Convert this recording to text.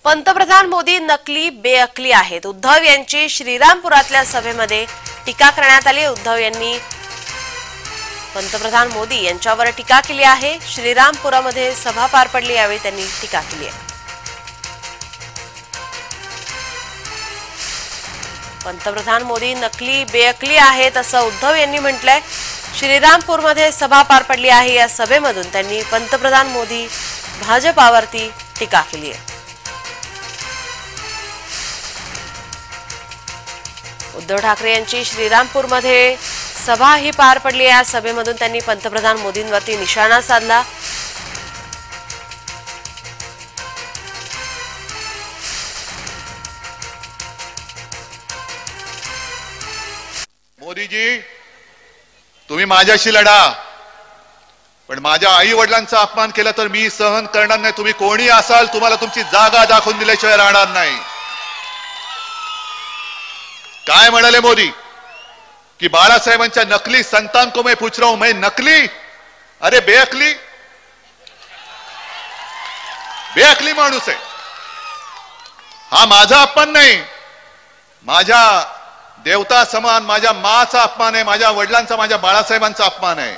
पंतप्रधान मोदी नकली बेअकली आहेत. उद्धव यांची श्रीरामपुरातल्या सभेमध्ये टीका करण्यात आली. उद्धव यांनी पंतप्रधान मोदी यांच्यावर टीका केली आहे. श्रीरामपुरामध्ये सभा पार पडली, यावेळी त्यांनी टीका केली आहे. पंतप्रधान मोदी नकली बेअकली आहेत असं उद्धव यांनी म्हटलंय. श्रीरामपूरमध्ये सभा पार पडली आहे. या सभेमधून त्यांनी पंतप्रधान मोदी भाजपावरती टीका केली आहे. उद्धव ठाकरे यांची श्रीरामपूरमध्ये सभा ही पार पडली. या सभेमधून त्यांनी पंतप्रधान मोदींवरती निशाणा साधला. मोदीजी, तुम्ही माझ्याशी लढा, पण माझ्या आई वडिलांचा अपमान केला तर मी सहन करणार नाही. तुम्ही कोणी असाल, तुम्हाला तुमची जागा दाखवून दिल्याशिवाय राहणार नाही. काय म्हणाले मोदी कि बाळासाहेबांच्या नकली संतान को मैं पूछ रहा हूं, मैं नकली? अरे बेअकली, बेअकली माणूस आहे हा. माझा अपमान नाही, माझ्या देवता समान माझ्या माचा अपमान आहे, माझ्या वडिलांचा, माझ्या बाळासाहेबांचा अपमान आहे.